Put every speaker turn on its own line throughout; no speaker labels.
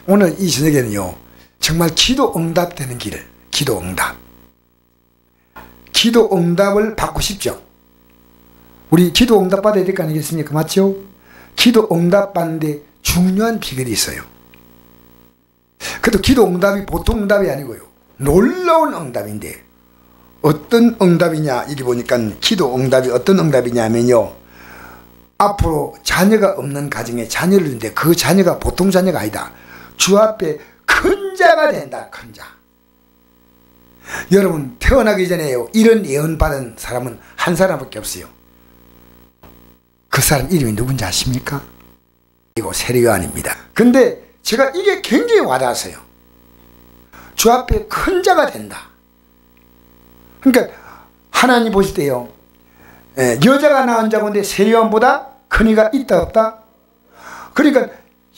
오늘 이 저녁에는요, 정말 기도 응답되는 길, 기도 응답. 기도 응답을 받고 싶죠? 우리 기도 응답 받아야 될 거 아니겠습니까? 맞죠? 기도 응답 받는데 중요한 비결이 있어요. 그래도 기도 응답이 보통 응답이 아니고요, 놀라운 응답인데, 어떤 응답이냐, 이리 보니까 기도 응답이 어떤 응답이냐면요, 앞으로 자녀가 없는 가정에 자녀를 주는데 그 자녀가 보통 자녀가 아니다. 주 앞에 큰 자가 된다. 큰 자. 여러분, 태어나기 전에요, 이런 예언 받은 사람은 한 사람밖에 없어요. 그 사람 이름이 누군지 아십니까? 이거 세례요한입니다. 근데 제가 이게 굉장히 와닿았어요. 주 앞에 큰 자가 된다. 그러니까 하나님 보실 때요, 여자가 낳은 자건데 세례요한보다 큰 이가 있다 없다? 그러니까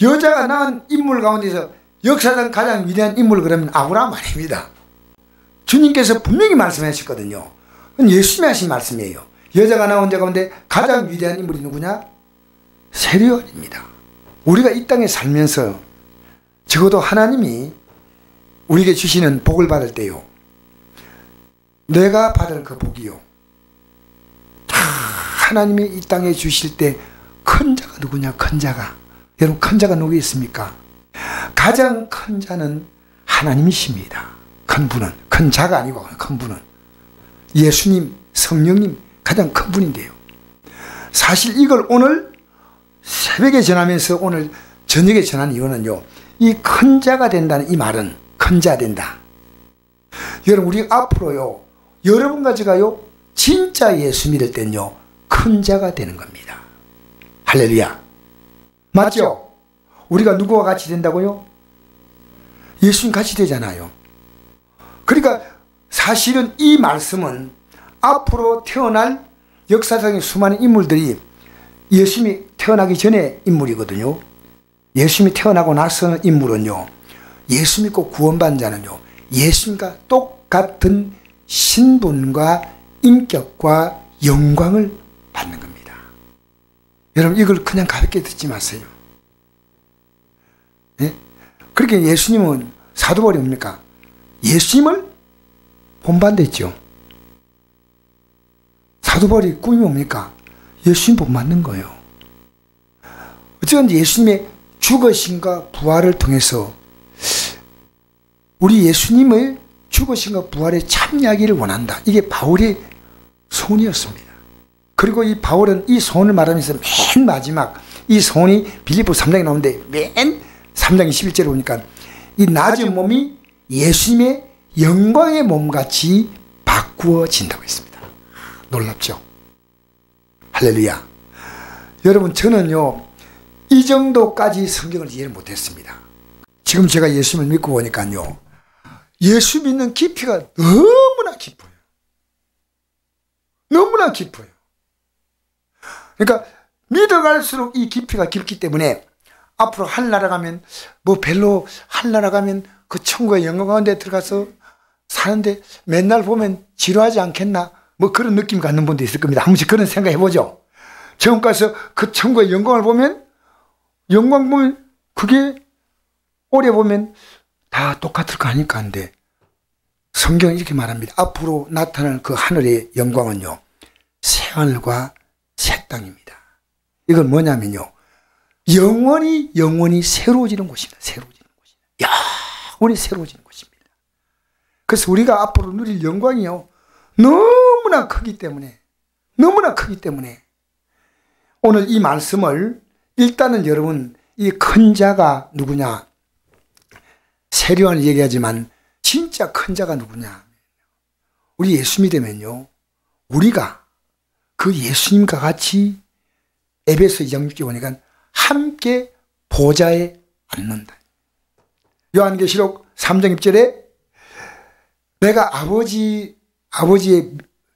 여자가 낳은 인물 가운데서 역사상 가장 위대한 인물, 그러면 아브라함 아닙니다. 주님께서 분명히 말씀하셨거든요. 예수님이 하신 말씀이에요. 여자가 낳은 자 가운데 가장 위대한 인물이 누구냐? 세례요한입니다. 우리가 이 땅에 살면서 적어도 하나님이 우리에게 주시는 복을 받을 때요, 내가 받을 그 복이요, 하나님이 이 땅에 주실 때 큰 자가 누구냐? 큰 자가, 여러분, 큰 자가 누구 있습니까? 가장 큰 자는 하나님이십니다. 큰 분은, 큰 자가 아니고 큰 분은 예수님, 성령님, 가장 큰 분인데요. 사실 이걸 오늘 새벽에 전하면서 오늘 저녁에 전한 이유는요, 이 큰 자가 된다는 이 말은, 큰 자 된다. 여러분, 우리 앞으로요, 여러분과 제가요, 진짜 예수 믿을 때는요, 큰 자가 되는 겁니다. 할렐루야. 맞죠? 우리가 누구와 같이 된다고요? 예수님 같이 되잖아요. 그러니까 사실은 이 말씀은 앞으로 태어날 역사상의 수많은 인물들이 예수님이 태어나기 전에 인물이거든요. 예수님이 태어나고 나서는 인물은요, 예수 믿고 구원받은 자는요, 예수님과 똑같은 신분과 인격과 영광을 받는 겁니다. 여러분, 이걸 그냥 가볍게 듣지 마세요. 예? 그렇게 예수님은 사도바울이 뭡니까? 예수님을 본받았죠. 사도바울이 꿈이 뭡니까? 예수님 본받는 거예요. 어쨌든 예수님의 죽으심과 부활을 통해서 우리 예수님의 죽으심과 부활에 참여하기를 원한다. 이게 바울의 소원이었습니다. 그리고 이 바울은 이 소원을 말하면서 맨 마지막 이 소원이 빌립보 3장에 나오는데, 맨 3장 21절에 보니까 이 낮은 몸이 예수님의 영광의 몸같이 바꾸어진다고 했습니다. 놀랍죠? 할렐루야. 여러분, 저는요, 이 정도까지 성경을 이해를 못했습니다. 지금 제가 예수님을 믿고 보니까요, 예수 믿는 깊이가 너무나 깊어요. 너무나 깊어요. 그러니까 믿어갈수록 이 깊이가 깊기 때문에 앞으로 하늘나라 가면 뭐 별로 하늘나라 가면 그 천국의 영광 가운데 들어가서 사는데 맨날 보면 지루하지 않겠나, 뭐 그런 느낌 갖는 분도 있을 겁니다. 한 번씩 그런 생각 해보죠. 천국 가서 그 천국의 영광을 보면, 영광 보면 그게 오래 보면 다 똑같을 거 아닐까 하는데, 성경은 이렇게 말합니다. 앞으로 나타날 그 하늘의 영광은요, 새하늘과 새 땅입니다. 이건 뭐냐면요, 영원히 새로워지는 곳입니다. 새로워지는 곳입니다. 영원히 새로워지는 곳입니다. 그래서 우리가 앞으로 누릴 영광이요, 너무나 크기 때문에 오늘 이 말씀을 일단은 여러분, 이 큰 자가 누구냐, 세례요한을 얘기하지만 진짜 큰 자가 누구냐, 우리 예수 믿으면요, 우리가 그 예수님과 같이 에베소 2장 6절 보니까 함께 보좌에 앉는다. 요한계시록 3장 1절에 내가 아버지의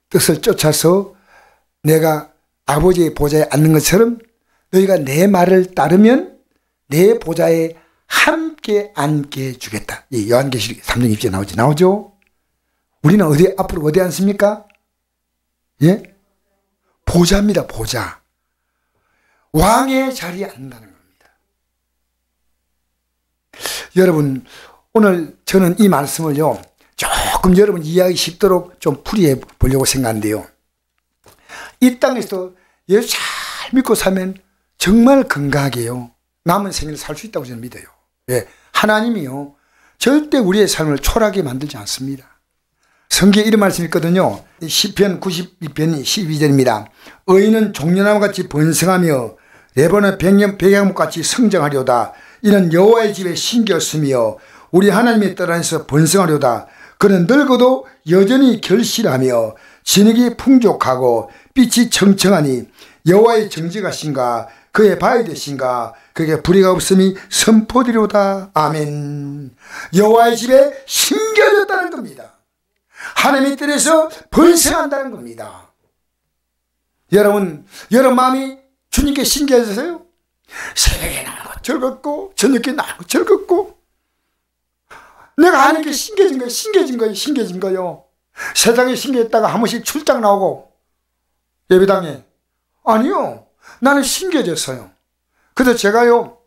뜻을 쫓아서 내가 아버지의 보좌에 앉는 것처럼 너희가 내 말을 따르면 내 보좌에 함께 앉게 주겠다. 이 요한계시록 3장 2절에 나오죠? 우리는 앞으로 어디 앉습니까? 예? 보좌입니다. 보좌. 왕의 자리에 앉는다는 겁니다. 여러분, 오늘 저는 이 말씀을요, 조금 여러분 이해하기 쉽도록 좀 풀이해 보려고 생각하는데요. 이 땅에서 예수 잘 믿고 살면 정말 건강하게요, 남은 생을 살 수 있다고 저는 믿어요. 예, 하나님이요, 절대 우리의 삶을 초라하게 만들지 않습니다. 성경에 이런 말씀이 있거든요. 시편 92편 12절입니다. 의인은 종려나무 같이 번성하며 레바논 백향목 같이 성장하려다. 이는 여호와의 집에 심겼으며 우리 하나님의 뜰 안에서 번성하려다. 그는 늙어도 여전히 결실하며 진흙이 풍족하고 빛이 청청하니 여호와의 정직하신가 그의 바위 되신가 그에게 불의가 없음이 선포되리로다. 아멘. 여호와의 집에 심겨졌다는 겁니다. 하나님의 뜰에서 번성한다는 겁니다. 여러분 마음이 주님께 심겨졌어요? 새벽에 나고 즐겁고 저녁에 나고 즐겁고 내가 하나님께 심겨진 거예요. 세상에 심겨졌다가 한 번씩 출장 나오고 예배당에, 아니요, 나는 심겨졌어요. 그래서 제가요,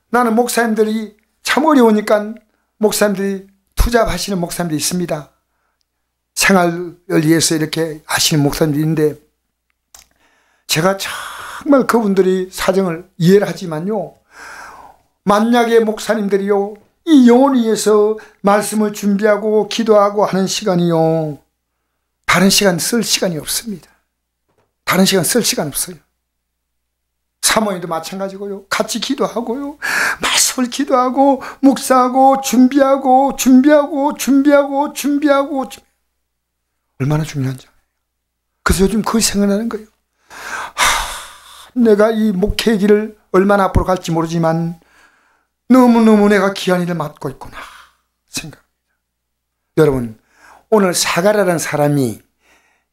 나는 목사님들이 참 어려우니까 목사님들이 투잡하시는 목사님들이 있습니다. 생활을 위해서 이렇게 하시는 목사님들인데 제가 정말 그분들이 사정을 이해를 하지만요, 만약에 목사님들이요, 이 영혼을 위해서 말씀을 준비하고 기도하고 하는 시간이요, 다른 시간 쓸 시간이 없습니다. 다른 시간 쓸 시간 없어요. 사모님도 마찬가지고요, 같이 기도하고요, 말씀을 기도하고 묵상하고 준비하고 얼마나 중요한지. 그래서 요즘 그걸 생각나는 거예요. 내가 이 목회의 길을 얼마나 앞으로 갈지 모르지만 너무너무 내가 귀한 일을 맡고 있구나 생각합니다. 여러분, 오늘 사가랴라는 사람이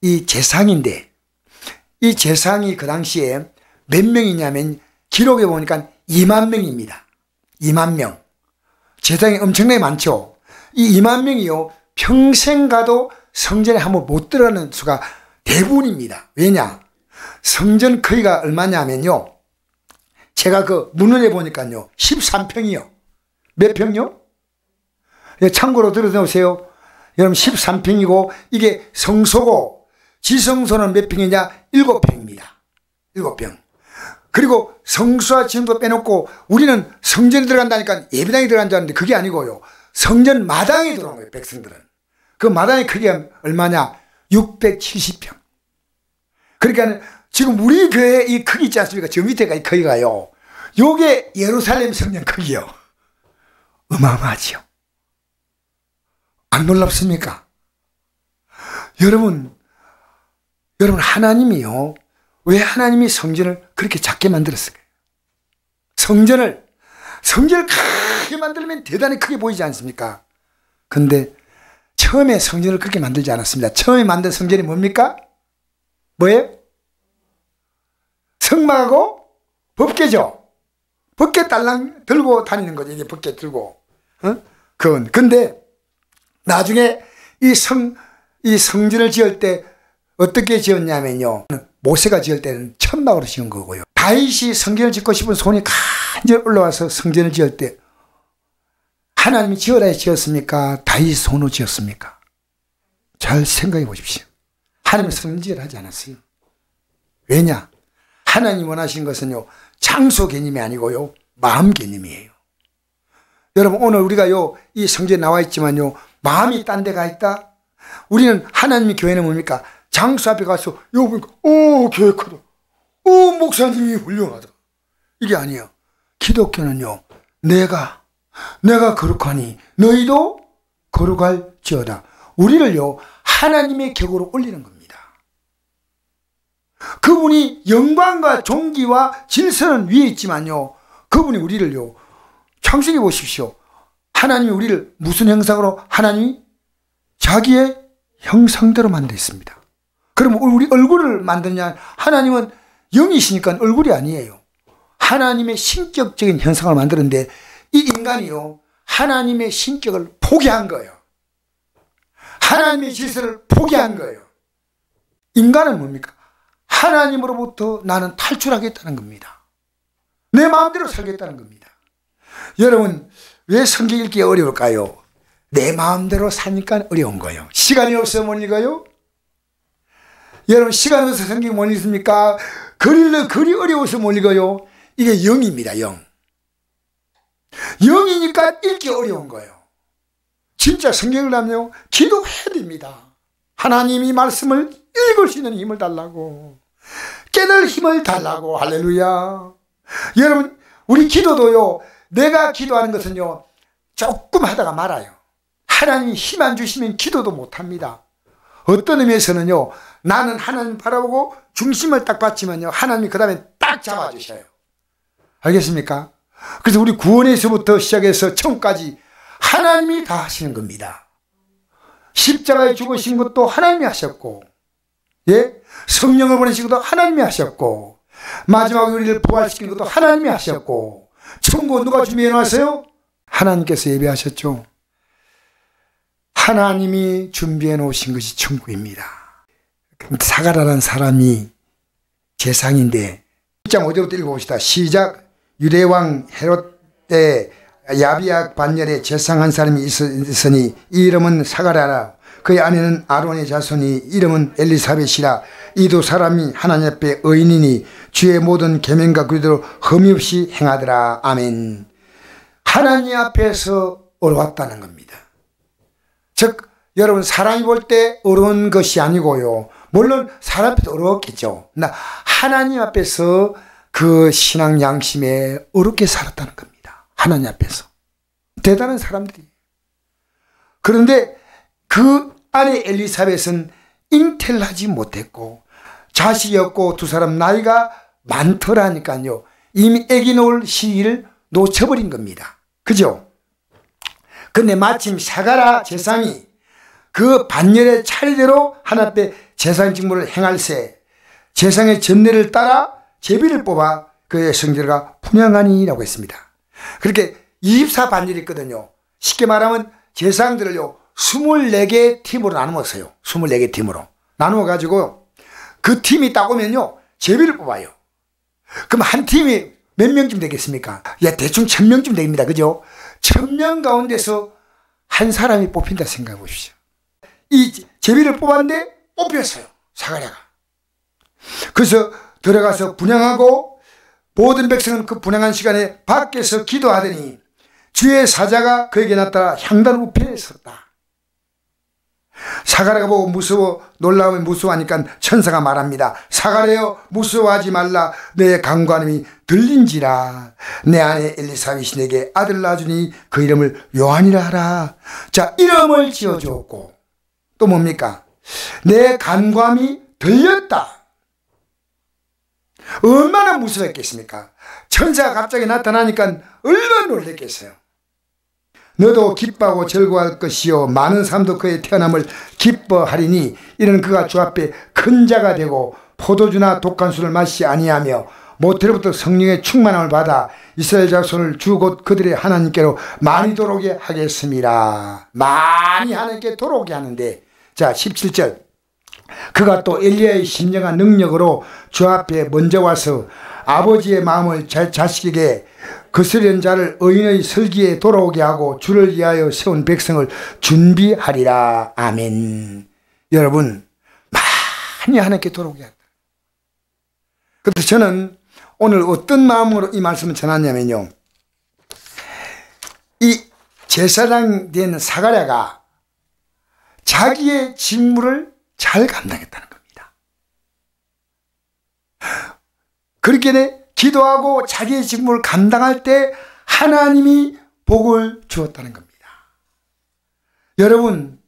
이 재상인데, 이 재상이 그 당시에 몇 명이냐면 기록에 보니까 2만 명입니다. 2만 명. 재상이 엄청나게 많죠. 이 2만 명이요, 평생 가도 성전에 한번 못 들어가는 수가 대부분입니다. 왜냐? 성전 크기가 얼마냐면요, 제가 그 문헌에 보니까요 13평이요. 몇 평요? 참고로 들어놓으세요. 여러분 13평이고 이게 성소고, 지성소는 몇 평이냐? 7평입니다. 7평. 그리고 성소와 지성도 빼놓고 우리는 성전에 들어간다니까 예배당에 들어간 줄 알았는데 그게 아니고요, 성전 마당에 들어간 거예요. 백성들은 그 마당의 크기가 얼마냐? 670평. 그러니까 지금 우리 교회 이 크기 있지 않습니까? 저 밑에가 이 크기가요, 요게 예루살렘 성전 크기요. 어마어마하지요. 안 놀랍습니까? 여러분 하나님이요, 왜 하나님이 성전을 그렇게 작게 만들었을까요? 성전을 크게 만들면 대단히 크게 보이지 않습니까? 근데 처음에 성전을 그렇게 만들지 않았습니다. 처음에 만든 성전이 뭡니까? 뭐예요? 성막하고 법궤죠. 법궤 딸랑 들고 다니는 거죠. 이게 법궤 들고. 근데 나중에 이 성전을 지을 때 어떻게 지었냐면요, 모세가 지을 때는 천막으로 지은 거고요, 다윗이 성전을 짓고 싶은 손이 간절히 올라와서 성전을 지을 때 하나님이 지으라 해서 지었습니까? 다윗이 손으로 지었습니까? 잘 생각해 보십시오. 하나님은 성전 지으라 하지 않았어요. 왜냐? 하나님 원하시는 것은요, 장소 개념이 아니고요, 마음 개념이에요. 여러분, 오늘 우리가요, 이 성전에 나와 있지만요, 마음이 딴 데 가 있다? 우리는 하나님의 교회는 뭡니까? 장소 앞에 가서 여기 보니까 교회 크다, 목사님이 훌륭하다, 이게 아니에요. 기독교는요, 내가 거룩하니 너희도 거룩할지어다. 우리를요, 하나님의 격으로 올리는 겁니다. 그분이 영광과 존귀와 질서는 위에 있지만요, 그분이 우리를요, 창세기 보십시오. 하나님이 우리를 무슨 형상으로? 하나님이 자기의 형상대로 만들었습니다. 그럼 우리 얼굴을 만드냐? 하나님은 영이시니까 얼굴이 아니에요. 하나님의 신격적인 형상을 만드는데 이 인간이요, 하나님의 신격을 포기한 거예요. 하나님의 질서를 포기한 거예요. 인간은 뭡니까? 하나님으로부터 나는 탈출하겠다는 겁니다. 내 마음대로 살겠다는 겁니다. 여러분, 왜 성경 읽기 어려울까요? 내 마음대로 사니까 어려운 거예요. 시간이 없어서 못 읽어요? 여러분 시간 없어서 성경 못 읽습니까? 글이 어려워서 못 읽어요? 이게 영입니다. 영. 영이니까 읽기 어려운 거예요. 진짜 성경을 하면요 기도해야 됩니다. 하나님이 말씀을 읽을 수 있는 힘을 달라고, 깨달을 힘을 달라고. 할렐루야. 여러분 우리 기도도요, 내가 기도하는 것은요 조금 하다가 말아요. 하나님이 힘 안 주시면 기도도 못합니다. 어떤 의미에서는요, 나는 하나님 바라보고 중심을 딱 받지만요, 하나님이 그 다음에 딱 잡아주셔요. 알겠습니까? 그래서 우리 구원에서부터 시작해서 천국까지 하나님이 다 하시는 겁니다. 십자가에 죽으신 것도 하나님이 하셨고, 예? 성령을 보내신 것도 하나님이 하셨고, 마지막에 우리를 부활시킨 것도 하나님이 하셨고, 천국 누가 준비해 놨어요? 하나님께서 예배하셨죠. 하나님이 준비해 놓으신 것이 천국입니다. 사가라는 사람이 제상인데 1장 5절부터 읽어봅시다. 시작. 유대왕 헤롯 때 야비약 반열에 제상한 사람이 있으니 이 이름은 사가랴라. 그의 아내는 아론의 자손이 이름은 엘리사벳이라. 이 두 사람이 하나님 앞에 의인이니 주의 모든 계명과 규례대로 흠이 없이 행하더라. 아멘. 하나님 앞에서 어려웠다는 겁니다. 즉 여러분 사람이 볼 때 어려운 것이 아니고요, 물론 사람 앞에서 어려웠겠죠. 나 하나님 앞에서 그 신앙 양심에 어렵게 살았다는 겁니다. 하나님 앞에서 대단한 사람들이. 그런데 그 아내 엘리사벳은 잉태하지 못했고 자식이 없고 두 사람 나이가 많더라니까요, 이미 아기 놓을 시기를 놓쳐버린 겁니다. 그죠? 근데 마침 사가랴 제상이 그 반열의 차례대로 하나님 앞에 제상 직무를 행할세 제상의 전례를 따라 제비를 뽑아 그의 성제가 분향하니라고 했습니다. 그렇게 24반열이 있거든요. 쉽게 말하면 제상들을요 24개 팀으로 나누었어요. 24개 팀으로 나누어 가지고 그 팀이 딱 오면요 제비를 뽑아요. 그럼 한 팀이 몇 명쯤 되겠습니까? 야, 대충 1000명쯤 됩니다. 그죠? 1000명 가운데서 한 사람이 뽑힌다 생각해 보십시오. 이 제비를 뽑았는데 뽑혔어요. 사가랴가. 그래서 들어가서 분향하고 모든 백성은 그 분향한 시간에 밖에서 기도하더니 주의 사자가 그에게 나타나 향단 우편에 섰다. 사가랴가 보고 무서워 놀라우면 무서워하니까 천사가 말합니다. 사가랴여 무서워하지 말라. 내 간구함이 들린지라. 내 아내 엘리사벳이 내게 아들 낳아주니 그 이름을 요한이라 하라. 자, 이름을 지어주었고 또 뭡니까? 내 간구함이 들렸다. 얼마나 무서웠겠습니까? 천사가 갑자기 나타나니까 얼마나 놀랬겠어요. 너도 기뻐하고 즐거워할 것이요 많은 사람도 그의 태어남을 기뻐하리니 이는 그가 주 앞에 큰 자가 되고 포도주나 독한 술을 마시지 아니하며 모태로부터 성령의 충만함을 받아 이스라엘 자손을 주 곧 그들의 하나님께로 많이 돌아오게 하겠습니다. 많이 하나님께 돌아오게 하는데, 자 17절 그가 또 엘리야의 신령한 능력으로 주 앞에 먼저 와서 아버지의 마음을 자식에게 거스르는 자를 의인의 설기에 돌아오게 하고 주를 위하여 세운 백성을 준비하리라. 아멘. 여러분 많이 하나님께 돌아오게 한다. 그래서 저는 오늘 어떤 마음으로 이 말씀을 전하냐면요, 이 제사장 된 사가랴가 자기의 직무를 잘 감당했다는 겁니다. 그렇게 기도하고 자기의 직무를 감당할 때 하나님이 복을 주었다는 겁니다. 여러분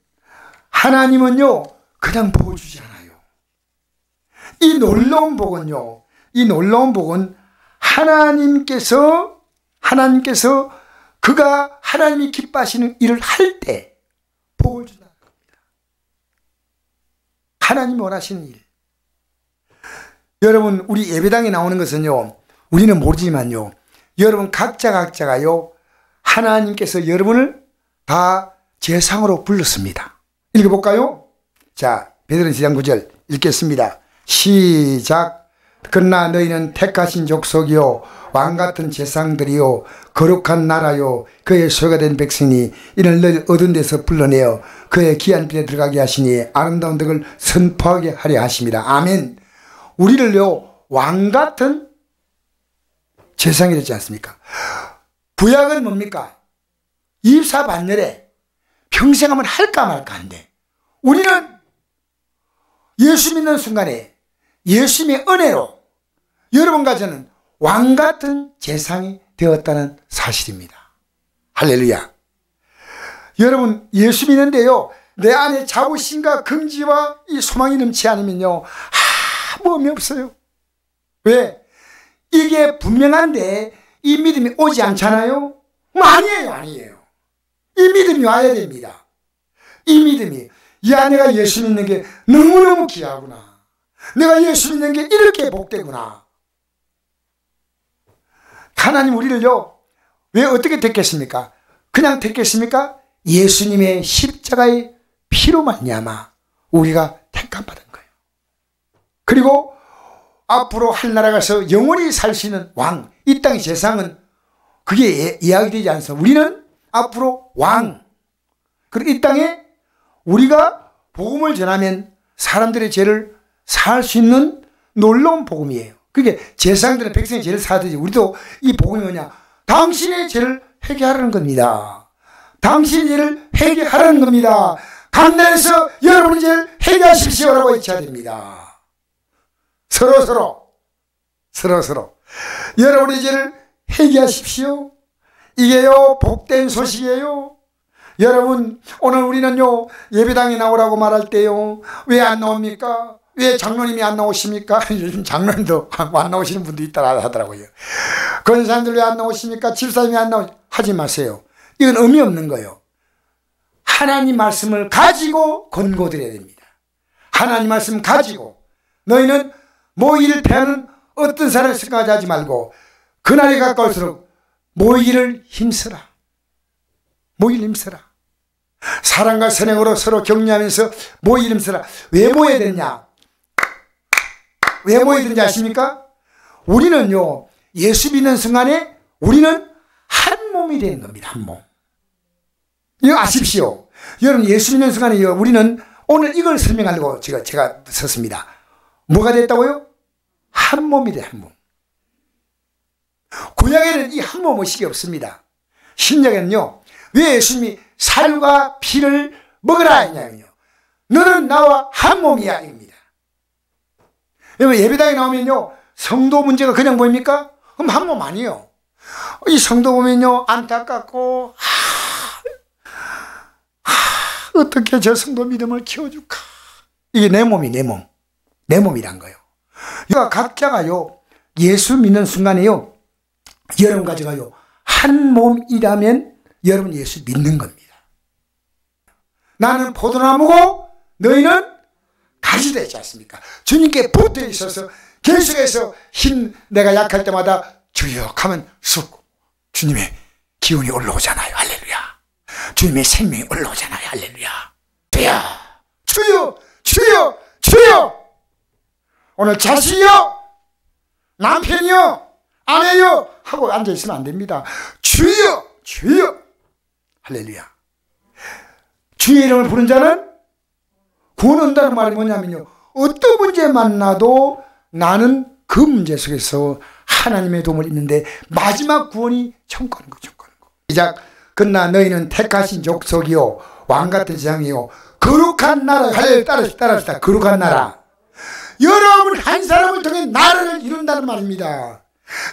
하나님은요 그냥 복을 주지 않아요. 이 놀라운 복은요, 이 놀라운 복은 하나님께서 그가 하나님이 기뻐하시는 일을 할 때 복을 준다는 겁니다. 하나님이 원하시는 일. 여러분 우리 예배당에 나오는 것은요 우리는 모르지만요, 여러분 각자가요 하나님께서 여러분을 다 제상으로 불렀습니다. 읽어볼까요? 자, 베드로전서 2장 9절 읽겠습니다. 시작. 그러나 너희는 택하신 족속이요 왕같은 제상들이요 거룩한 나라요 그의 소유가 된 백성이 이를 늘 어두운 데서 불러내어 그의 귀한 빛에 들어가게 하시니 아름다운 덕을 선포하게 하려 하십니다. 아멘. 우리를요 왕같은 제상이 되지 않습니까? 구약은 뭡니까? 24반열에 평생 하면 할까 말까 한데, 우리는 예수 믿는 순간에 예수님의 은혜로 여러분과 저는 왕같은 제상이 되었다는 사실입니다. 할렐루야. 여러분, 예수 믿는데요 내 안에 자부심과 긍지와 이 소망이 넘치 않으면요 아무 의미 없어요. 왜? 이게 분명한데 이 믿음이 오지 않잖아요. 아니에요. 이 믿음이 와야 됩니다. 이 믿음이, 야, 내가 예수 믿는 게 너무너무 귀하구나, 내가 예수 믿는 게 이렇게 복되구나. 하나님 우리를요 왜 어떻게 택했습니까? 그냥 택했습니까? 예수님의 십자가의 피로 말미암아 우리가 택함받은 거예요. 그리고 앞으로 하늘나라 가서 영원히 살 수 있는 왕, 이 땅의 제상은 그게 이야기되지 않습니다. 우리는 앞으로 왕, 그리고 이 땅에 우리가 복음을 전하면 사람들의 죄를 사할 수 있는 놀라운 복음이에요. 그게 제사장들은 백성의 죄를 사듯이 우리도 이 복음이 뭐냐? 당신의 죄를 회개하라는 겁니다. 당신의 죄를 회개하라는 겁니다. 감난에서 여러분의 죄를 회개하십시오라고 외쳐야 됩니다. 서로 여러분의 죄를 회개하십시오. 이게요 복된 소식이에요. 여러분, 오늘 우리는요 예배당에 나오라고 말할 때요 왜 안 나옵니까? 왜 장로님이 안 나오십니까? 요즘 장로님도 안 나오시는 분도 있다 하더라고요. 그런 사람들 왜 안 나오십니까? 집사님이 안 나오십니까? 하지 마세요. 이건 의미 없는 거예요. 하나님 말씀을 가지고 권고드려야 됩니다. 하나님 말씀 가지고 너희는 모이를 패하는 어떤 사람을 생각하지 하지 말고 그날이 가까울수록 모이를 힘쓰라. 모이를 힘쓰라. 사랑과 선행으로 서로 격려하면서 모이를 힘쓰라. 왜 모여야 되냐? 왜 모여야 되는지 아십니까? 우리는요 예수 믿는 순간에 우리는 한 몸이 되는 겁니다. 한 몸. 이거 아십시오. 여러분, 예수 믿는 순간에 우리는 오늘 이걸 설명하려고 제가 썼습니다. 뭐가 됐다고요? 한 몸이 돼, 한 몸. 구약에는 이 한 몸 의식이 없습니다. 신약에는요 왜 예수님이 살과 피를 먹으라 했냐면요, 너는 나와 한 몸이야 입니다. 여러분, 예배당에 나오면요 성도 문제가 그냥 보입니까? 그럼 한 몸 아니에요. 이 성도 보면요 안타깝고 어떻게 저 성도 믿음을 키워줄까? 이게 내 몸이 내 몸이란 거예요. 그러니까 각자가요 예수 믿는 순간에요 여러분 가져가요 한 몸이라면 여러분 예수 믿는 겁니다. 나는 포도나무고 너희는 가지 되지 않습니까? 주님께 붙어 있어서 계속해서 내가 약할 때마다 주여 하면 쑥 주님의 기운이 올라오잖아요. 할렐루야. 주님의 생명이 올라오잖아요. 할렐루야. 주여 오늘 자식이요 남편이요 아내요 하고 앉아있으면 안 됩니다. 주여 할렐루야. 주의 이름을 부른 자는 구원 얻는다는 말이 뭐냐면요, 어떤 문제 만나도 나는 그 문제 속에서 하나님의 도움을 입는데 마지막 구원이 천국하는 거. 시작. 그러나 너희는 택하신 족속이요 왕같은 제상이요 거룩한 나라. 할렐루야. 따라합시다. 거룩한 나라. 여러분 한 사람을 통해 나라를 이룬다는 말입니다.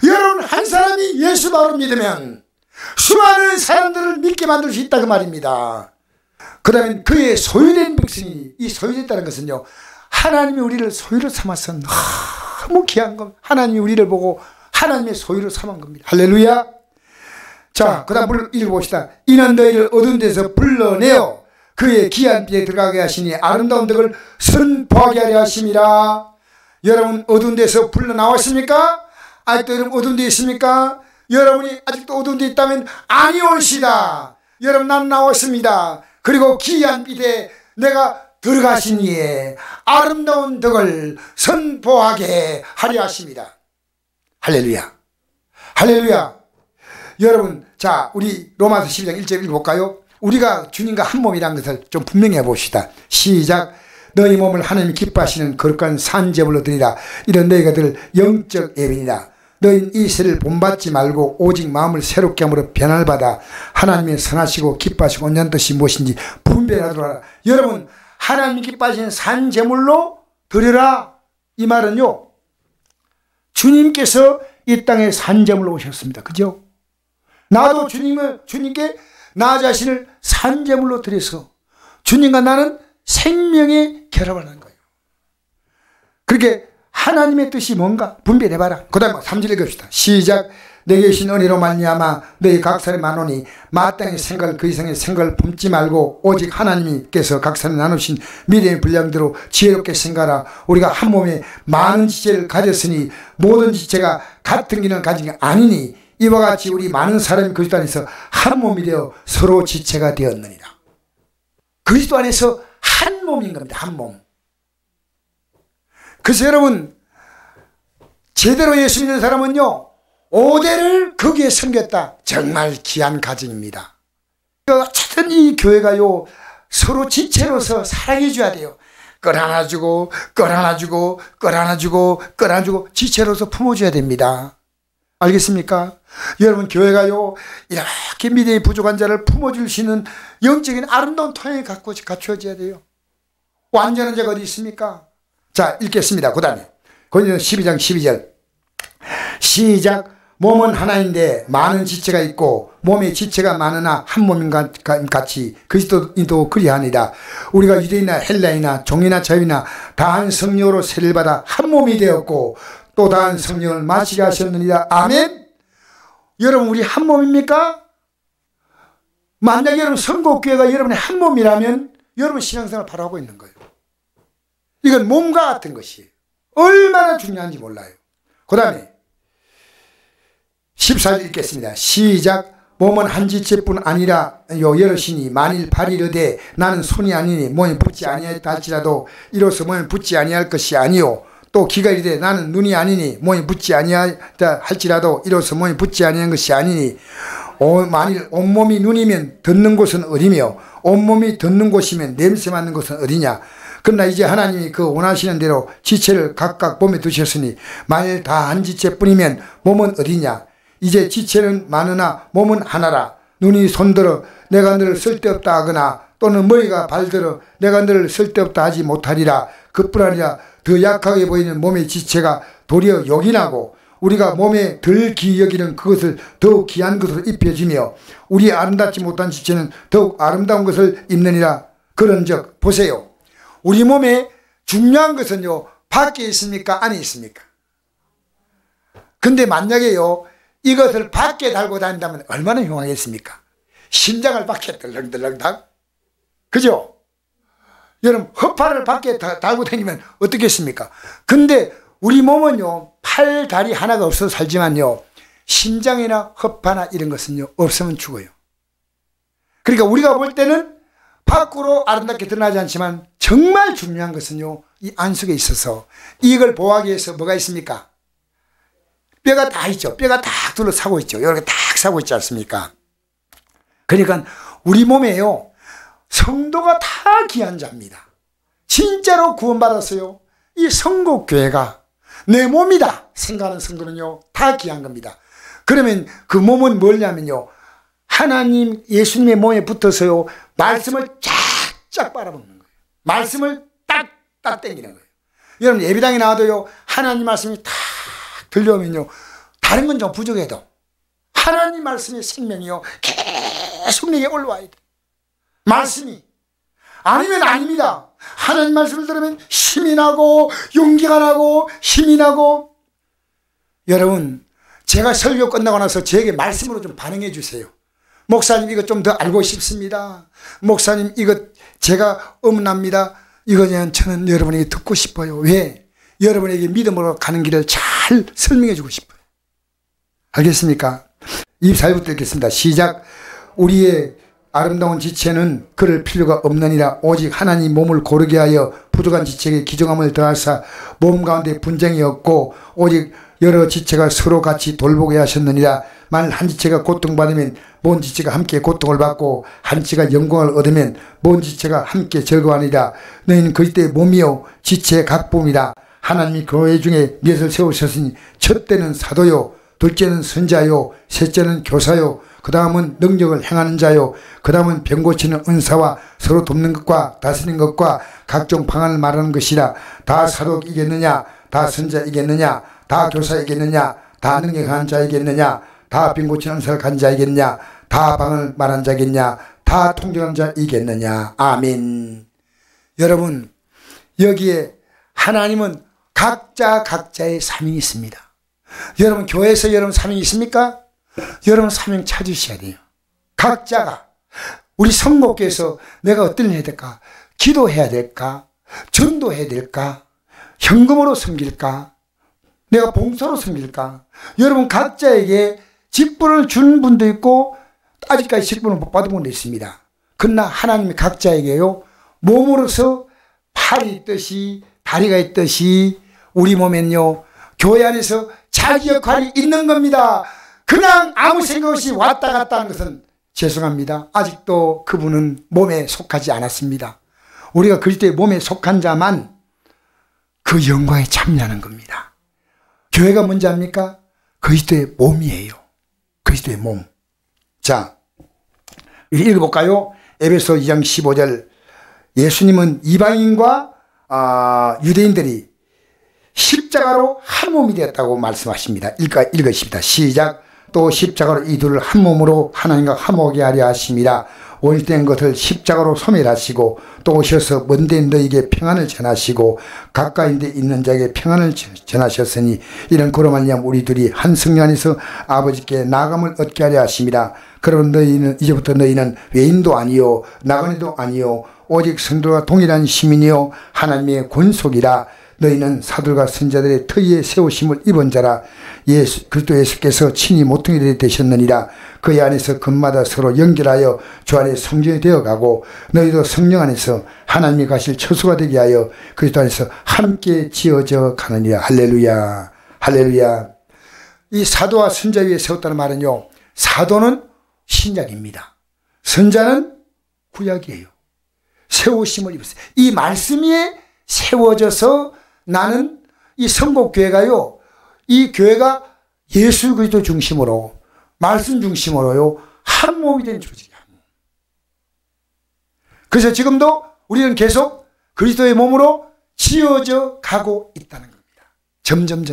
여러분 한 사람이 예수 바로 믿으면 수많은 사람들을 믿게 만들 수 있다 그 말입니다. 그 다음에 그의 소유된 백성이, 이 소유됐다는 것은요 하나님이 우리를 소유로 삼아서 너무 귀한 겁니다. 하나님이 우리를 보고 하나님의 소유로 삼은 겁니다. 할렐루야. 자, 그 다음 읽어봅시다. 이는 너희를 어두운 데서 불러내어 그의 귀한 빛에 들어가게 하시니 아름다운 덕을 선포하게 하려 하심이라. 여러분 어두운 데서 불러 나왔습니까? 아직도 여러분 어두운 데 있습니까? 여러분이 아직도 어두운 데 있다면 아니올시다. 여러분 나는 나왔습니다. 그리고 귀한 빛에 내가 들어가시니에 아름다운 덕을 선포하게 하려 하십니다. 할렐루야. 할렐루야. 여러분, 자, 우리 로마서 12장 1절 읽어볼까요? 우리가 주님과 한 몸이라는 것을 좀 분명히 해봅시다. 시작. 너희 몸을 하나님 기뻐하시는 거룩한 산제물로 드리라. 이런 너희가 들 영적 예배니라. 너희는 이 세를 본받지 말고 오직 마음을 새롭게 함으로 변화를 받아 하나님의 선하시고 기뻐하시고 온전한 뜻이 무엇인지 분별하도록 하라. 여러분, 하나님 기뻐하시는 산제물로 드려라. 이 말은요, 주님께서 이 땅에 산제물로 오셨습니다. 그죠? 나도 주님께 나 자신을 산제물로 드려서 주님과 나는 생명의 결합을 하는 거예요. 그렇게 하나님의 뜻이 뭔가 분별해봐라. 그 다음에 3절 읽읍시다. 시작. 내게 주신 은혜로 말미암아 너희 각 사람이 많으니 마땅히 생각을 그 이상의 생각을 품지 말고 오직 하나님께서 각 사람이 나누신 미래의 분량대로 지혜롭게 생각하라. 우리가 한 몸에 많은 지체를 가졌으니 모든 지체가 같은 기능을 가진 게 아니니 이와 같이 우리 많은 사람이 그리스도 안에서 한 몸이 되어 서로 지체가 되었느니라. 그리스도 안에서 한 몸인 겁니다. 한 몸. 그래서 여러분, 제대로 예수 믿는 사람은요, 5대를 거기에 섬겼다. 정말 귀한 가정입니다. 어쨌든 이 교회가요, 서로 지체로서 사랑해 줘야 돼요. 끌 하나 주고 끌 하나 주고 끌 하나 주고 끌 하나 주고 지체로서 품어줘야 됩니다. 알겠습니까? 여러분, 교회가요, 이렇게 믿음이 부족한 자를 품어줄 수 있는 영적인 아름다운 토양이 갖추어져야 돼요. 완전한 자가 어디 있습니까? 자, 읽겠습니다. 그 다음에 고린도서 12장 12절 시작. 몸은 하나인데 많은 지체가 있고 몸의 지체가 많으나 한 몸인 같이 그리스도인도 그리하니라. 우리가 유대인이나 헬라이나 종이나 자유나 다한 성령으로 세례를 받아 한 몸이 되었고 또 다한 성령을 마시게 하셨느니라. 아멘. 여러분, 우리 한 몸입니까? 만약 여러분 선곡교회가 여러분의 한 몸이라면 여러분 신앙생활을 바로 하고 있는 거예요. 이건 몸과 같은 것이 얼마나 중요한지 몰라요. 그 다음에 14절 읽겠습니다. 시작. 몸은 한 지체뿐 아니라 여럿이니 만일 발이 이르되 나는 손이 아니니 몸에 붙지 아니하였다 할지라도 이로써 몸에 붙지 아니할 것이 아니요 또 귀가 이르되 나는 눈이 아니니 몸에 붙지 아니하였다 할지라도 이로써 몸에 붙지 아니한 것이 아니니 만일 온몸이 눈이면 듣는 곳은 어디며 온몸이 듣는 곳이면 냄새 맡는 곳은 어디냐. 그러나 이제 하나님이 그 원하시는 대로 지체를 각각 몸에 두셨으니 만일 다 한 지체뿐이면 몸은 어디냐. 이제 지체는 많으나 몸은 하나라. 눈이 손들어 내가 너를 쓸데없다 하거나 또는 머리가 발들어 내가 너를 쓸데없다 하지 못하리라. 그뿐 아니라 더 약하게 보이는 몸의 지체가 도리어 요긴하고 우리가 몸에 덜 귀히 여기는 그것을 더욱 귀한 것으로 입혀주며 우리 아름답지 못한 지체는 더욱 아름다운 것을 입느니라. 그런즉 보세요. 우리 몸에 중요한 것은요, 밖에 있습니까? 안에 있습니까? 근데 만약에요, 이것을 밖에 달고 다닌다면 얼마나 흉하겠습니까? 심장을 밖에 덜렁덜렁당? 그죠? 여러분, 허파를 밖에 달고 다니면 어떻겠습니까? 근데 우리 몸은요, 팔, 다리 하나가 없어서 살지만요, 심장이나 허파나 이런 것은요, 없으면 죽어요. 그러니까 우리가 볼 때는 밖으로 아름답게 드러나지 않지만 정말 중요한 것은요, 이 안속에 있어서 이걸 보호하기 위해서 뭐가 있습니까? 뼈가 다 있죠. 뼈가 딱 둘러싸고 있죠. 이렇게 딱 싸고 있지 않습니까? 그러니까 우리 몸에요, 성도가 다 귀한 자입니다. 진짜로 구원받았어요. 이 성곡교회가 내 몸이다 생각하는 성도는요, 다 귀한 겁니다. 그러면 그 몸은 뭐냐면요, 하나님 예수님의 몸에 붙어서요, 말씀을 쫙쫙 빨아먹는 거예요. 말씀을 딱딱 땡기는 거예요. 여러분, 예배당에 나와도요, 하나님 말씀이 탁 들려오면요, 다른 건 좀 부족해도 하나님 말씀의 생명이요, 계속 내게 올라와야 돼. 말씀이 아니면 아닙니다. 하나님 말씀을 들으면 힘이 나고 용기가 나고 힘이 나고. 여러분, 제가 설교 끝나고 나서 저에게 말씀으로 좀 반응해 주세요. 목사님, 이거 좀 더 알고 싶습니다. 목사님, 이거 제가 음납니다. 이거는 저는 여러분에게 듣고 싶어요. 왜? 여러분에게 믿음으로 가는 길을 잘 설명해 주고 싶어요. 알겠습니까? 24절부터 읽겠습니다. 시작. 우리의 아름다운 지체는 그럴 필요가 없느니라. 오직 하나님 몸을 고르게 하여 부족한 지체에게 기정함을 더하사 몸 가운데 분쟁이 없고 오직 여러 지체가 서로 같이 돌보게 하셨느니라. 만일 한 지체가 고통받으면 모든 지체가 함께 고통을 받고 한 지체가 영광을 얻으면 모든 지체가 함께 즐거워하니라. 너희는 그리스도의 몸이요 지체의 각본이라. 하나님이 교회 중에 몇을 세우셨으니 첫째는 사도요, 둘째는 선자요, 셋째는 교사요, 그 다음은 능력을 행하는 자요, 그 다음은 병 고치는 은사와 서로 돕는 것과 다스리는 것과 각종 방안을 말하는 것이라. 다 사도이겠느냐? 다 선자이겠느냐? 다 교사이겠느냐? 다 능력하는 자이겠느냐? 다 병 고치는 은사를 가진 자이겠느냐? 다 방언을 말하는 자이겠느냐? 다 통정하는 자이겠느냐? 아멘. 여러분, 여기에 하나님은 각자의 사명이 있습니다. 여러분, 교회에서 여러분 사명이 있습니까? 여러분 사명 찾으셔야 돼요. 각자가. 우리 성목교에서 내가 어떤 일 해야 될까? 기도해야 될까? 전도해야 될까? 현금으로 섬길까? 내가 봉사로 섬길까? 여러분 각자에게 직분을 준 분도 있고 아직까지 직분을 못 받은 분도 있습니다. 그러나 하나님이 각자에게요, 몸으로서 팔이 있듯이 다리가 있듯이 우리 몸엔요, 교회 안에서 자기 역할이 있는 겁니다. 그냥 아무 생각 없이 왔다 갔다 하는 것은 죄송합니다. 아직도 그분은 몸에 속하지 않았습니다. 우리가 그리스도의 몸에 속한 자만 그 영광에 참여하는 겁니다. 교회가 뭔지 압니까? 그리스도의 몸이에요. 그리스도의 몸. 자, 읽어볼까요? 에베소 2장 15절. 예수님은 이방인과 유대인들이 십자가로 한 몸이 되었다고 말씀하십니다. 읽으십니다. 시작. 또 십자가로 이 둘을 한 몸으로 하나님과 화목하게 하려 하심이라. 오일된 것을 십자가로 소멸하시고 또 오셔서 먼데 너희에게 평안을 전하시고 가까이 데 있는 자에게 평안을 전하셨으니 이런 그로 말미암아 우리 둘이 한 성령 안에서 아버지께 나감을 얻게 하려 하심이라. 그러면 너희는 이제부터 너희는 외인도 아니요 나그네도 아니요 오직 성도와 동일한 시민이요 하나님의 권속이라. 너희는 사도들과 선자들의 터위에 세우심을 입은 자라. 그리스도 예수께서 친히 모퉁이들이 되셨느니라. 그의 안에서 금마다 서로 연결하여 주 안에 성전이 되어가고 너희도 성령 안에서 하나님이 가실 처소가 되게 하여 그리스도 안에서 함께 지어져 가느니라. 할렐루야, 할렐루야. 이 사도와 선자 위에 세웠다는 말은요, 사도는 신약입니다. 선자는 구약이에요. 세우심을 입었어요. 이 말씀 위에 세워져서 나는 이 성곡교회가요, 이 교회가 예수 그리스도 중심으로 말씀 중심으로요 한 몸이 된 조직이야. 그래서 지금도 우리는 계속 그리스도의 몸으로 지어져 가고 있다는 겁니다. 점점.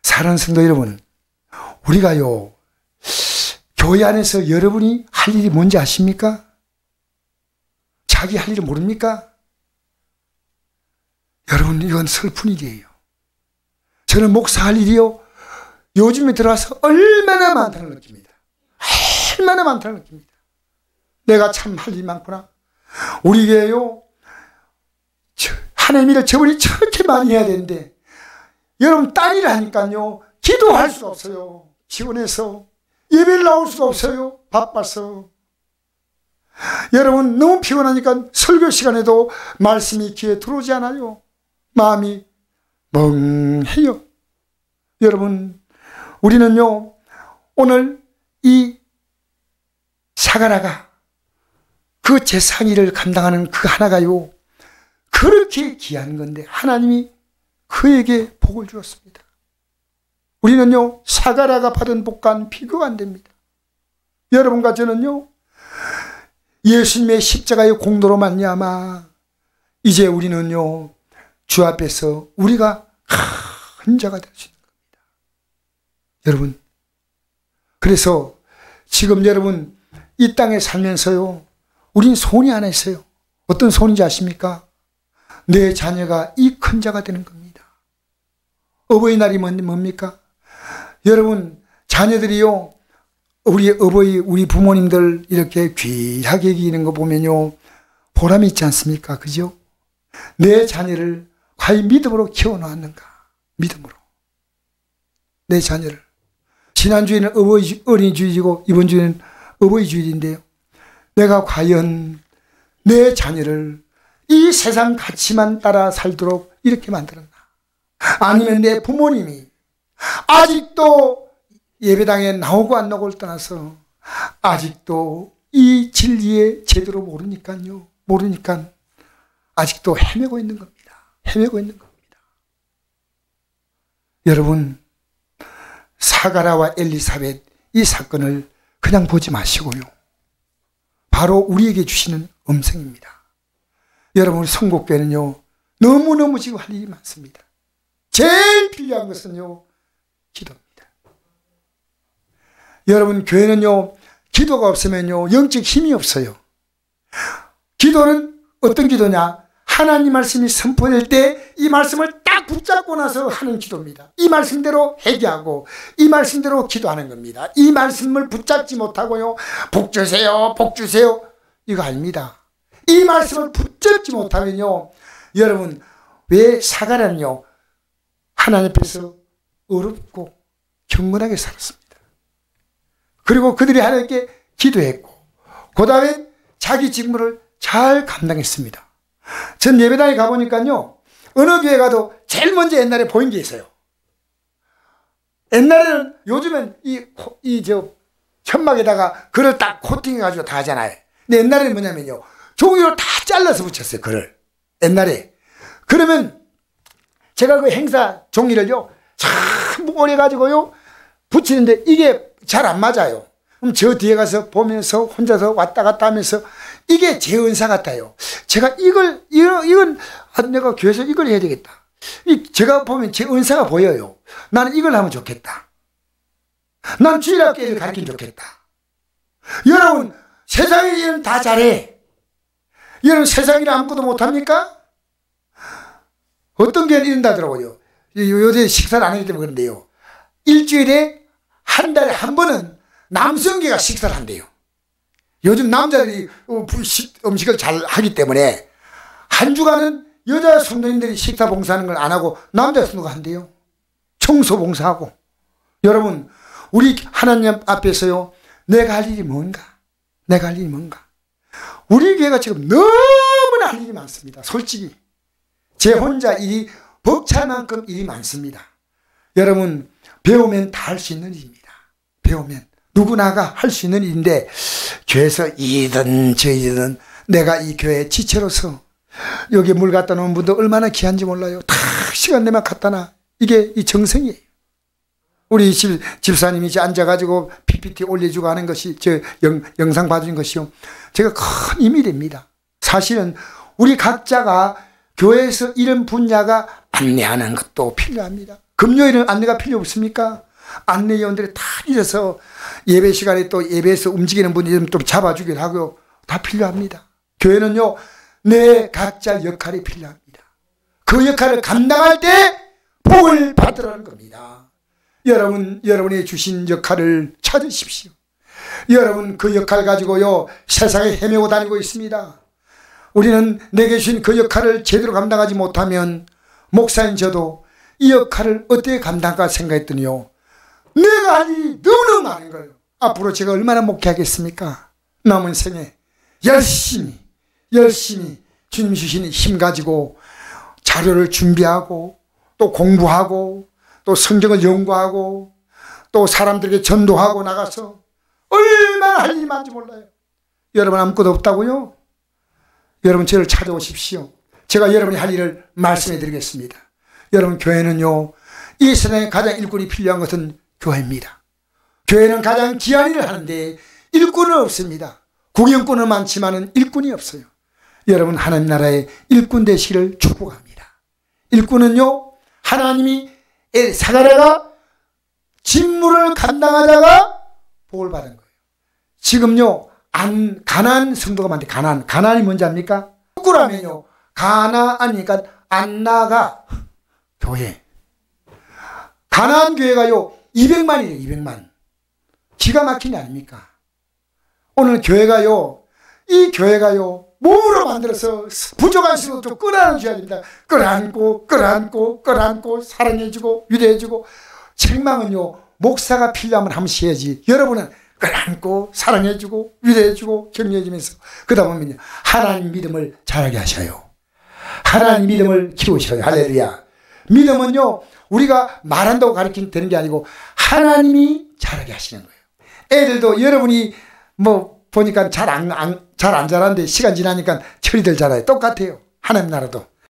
사랑하는 성도 여러분, 우리가요 교회 안에서 여러분이 할 일이 뭔지 아십니까? 자기 할 일을 모릅니까? 여러분, 이건 슬픈 일이에요. 저는 목사할 일이요, 요즘에 들어와서 얼마나 많다는 걸 느낍니다. 얼마나 많다는 걸 느낍니다. 내가 참 할 일이 많구나. 우리 교회요, 하나님 일을 저번에 저렇게 많이 해야 되는데 여러분 딴 일을 하니까요 기도할 수가 없어요. 지원해서 예배를 나올 수가 없어요. 바빠서. 여러분 너무 피곤하니까 설교 시간에도 말씀이 귀에 들어오지 않아요. 마음이 멍해요. 여러분, 우리는요 오늘 이 사가라가 그 제사기를 감당하는 그 하나가요 그렇게 귀한 건데 하나님이 그에게 복을 주었습니다. 우리는요 사가라가 받은 복과는 비교가 안 됩니다. 여러분과 저는요 예수님의 십자가의 공로로 말미암아 이제 우리는요 주 앞에서 우리가 큰 자가 될 수 있는 겁니다. 여러분, 그래서 지금 여러분 이 땅에 살면서요 우린 소원이 하나 있어요. 어떤 소원인지 아십니까? 내 자녀가 이 큰 자가 되는 겁니다. 어버이날이 뭡니까? 여러분, 자녀들이요 우리 어버이, 우리 부모님들 이렇게 귀하게 여기는 거 보면요 보람이 있지 않습니까? 그죠? 내 자녀를 과연 믿음으로 키워놓았는가? 믿음으로 내 자녀를. 지난주에는 어린이 주일이고 이번 주에는 어버이 주일인데요, 내가 과연 내 자녀를 이 세상 가치만 따라 살도록 이렇게 만들었나? 아니면 내 부모님이 아직도 예배당에 나오고 안 나오고를 떠나서 아직도 이 진리에 제대로 모르니까요. 모르니까 아직도 헤매고 있는 겁니다. 헤매고 있는 겁니다. 여러분, 사가라와 엘리사벳 이 사건을 그냥 보지 마시고요. 바로 우리에게 주시는 음성입니다. 여러분, 성국교회는요, 너무너무 지금 할 일이 많습니다. 제일 필요한 것은요, 기도입니다. 여러분, 교회는요, 기도가 없으면요, 영적 힘이 없어요. 기도는 어떤 기도냐? 하나님 말씀이 선포될 때 이 말씀을 딱 붙잡고 나서 하는 기도입니다. 이 말씀대로 회개하고 이 말씀대로 기도하는 겁니다. 이 말씀을 붙잡지 못하고요, 복 주세요, 복 주세요, 이거 아닙니다. 이 말씀을 붙잡지 못하면요, 여러분, 왜 사가랴는요, 하나님 앞에서 어렵고 경건하게 살았습니다. 그리고 그들이 하나님께 기도했고, 그 다음에 자기 직무를 잘 감당했습니다. 전 예배당에 가보니까요, 어느 교회 가도 제일 먼저 옛날에 보인 게 있어요. 옛날에는, 요즘엔 천막에다가 글을 딱 코팅해가지고 다 하잖아요. 근데 옛날에는 뭐냐면요, 종이로 다 잘라서 붙였어요, 글을. 옛날에. 그러면 제가 그 행사 종이를요, 참 오래 가지고요, 붙이는데 이게 잘 안 맞아요. 그럼 저 뒤에 가서 보면서 혼자서 왔다 갔다 하면서 이게 제 은사 같아요. 제가 이건 내가 교회에서 이걸 해야 되겠다. 제가 보면 제 은사가 보여요. 나는 이걸 하면 좋겠다. 난 주일학교를 가르치면 좋겠다. 여러분, 세상에 일은 다 잘해. 여러분, 세상 일 아무것도 못합니까? 어떤 교회는 이런다더라고요. 요새 식사를 안 하기 때문에 그런데요, 일주일에 한 달에 한 번은 남성계가 식사를 한대요. 요즘 남자들이 음식을 잘 하기 때문에 한 주간은 여자 성도님들이 식사 봉사하는 걸 안 하고 남자 성도가 한대요. 청소 봉사하고. 여러분, 우리 하나님 앞에서요, 내가 할 일이 뭔가? 내가 할 일이 뭔가? 우리 교회가 지금 너무나 할 일이 많습니다. 솔직히 제 혼자 일이 벅찰 만큼 일이 많습니다. 여러분, 배우면 다 할 수 있는 일입니다. 배우면 누구나가 할 수 있는 일인데, 교회에서 이든 저이든 내가 이 교회 지체로서 여기 물 갖다 놓은 분도 얼마나 귀한지 몰라요. 다 시간 내면 갖다 놔. 이게 이 정성이에요. 우리 집사님이 이제 앉아가지고 PPT 올려주고 하는 것이, 영상 봐주는 것이요, 제가 큰 힘이 됩니다. 사실은 우리 각자가 교회에서 이런 분야가 안내하는 것도 필요합니다. 금요일은 안내가 필요 없습니까? 안내위원들이 다 일어서 예배 시간에 또 예배에서 움직이는 분이 좀 잡아주기도 하고 다 필요합니다. 교회는요, 내 각자 역할이 필요합니다. 그 역할을 감당할 때 복을 받으라는 겁니다. 여러분이 주신 역할을 찾으십시오. 여러분, 그 역할 가지고요, 세상에 헤매고 다니고 있습니다. 우리는 내게 주신 그 역할을 제대로 감당하지 못하면, 목사인 저도 이 역할을 어떻게 감당할까 생각했더니요, 내가 할 일이 너무너무 많은 거예요. 앞으로 제가 얼마나 목회하겠습니까? 남은 생에 열심히 주님 주신 힘 가지고 자료를 준비하고, 또 공부하고, 또 성경을 연구하고, 또 사람들에게 전도하고 나가서 얼마나 할 일이 많은지 몰라요. 여러분 아무것도 없다고요? 여러분 저를 찾아오십시오. 제가 여러분이 할 일을 말씀해 드리겠습니다. 여러분, 교회는요, 이 세상에 가장 일꾼이 필요한 것은 교회입니다. 교회는 가장 귀한 일을 하는데 일꾼은 없습니다. 구경꾼은 많지만 일꾼이 없어요. 여러분, 하나님 나라의 일꾼 되시기를 축복합니다. 일꾼은요, 하나님이 사가랴가 직무를 감당하다가 복을 받은 거예요. 지금요, 가나안 성도가 많대. 가나안이 뭔지 압니까? 거꾸라면요, 가나안이니까 안 나가 교회. 가나안 교회가요 200만이에요. 200만. 기가 막힌 게 아닙니까? 오늘 이 교회가요 몸으로 만들어서 부족한 식으로 좀 끌어안아줘야 됩니다. 끌어안고 사랑해주고 위로해주고. 책망은요, 목사가 필요하면 한 번씩 해야지. 여러분은 끌어안고 사랑해주고 위로해주고 격려해주면서 그러다 보면요, 하나님 믿음을 자라게 하셔요. 하나님 믿음을 키우셔요. 할렐루야. 믿음은요, 우리가 말한다고 가르치면 되는 게 아니고 하나님이 자라게 하시는 거예요. 애들도 여러분이 보니까 잘 안 자라는데 시간 지나니까 철이들 자라요. 똑같아요. 하나님 나라도.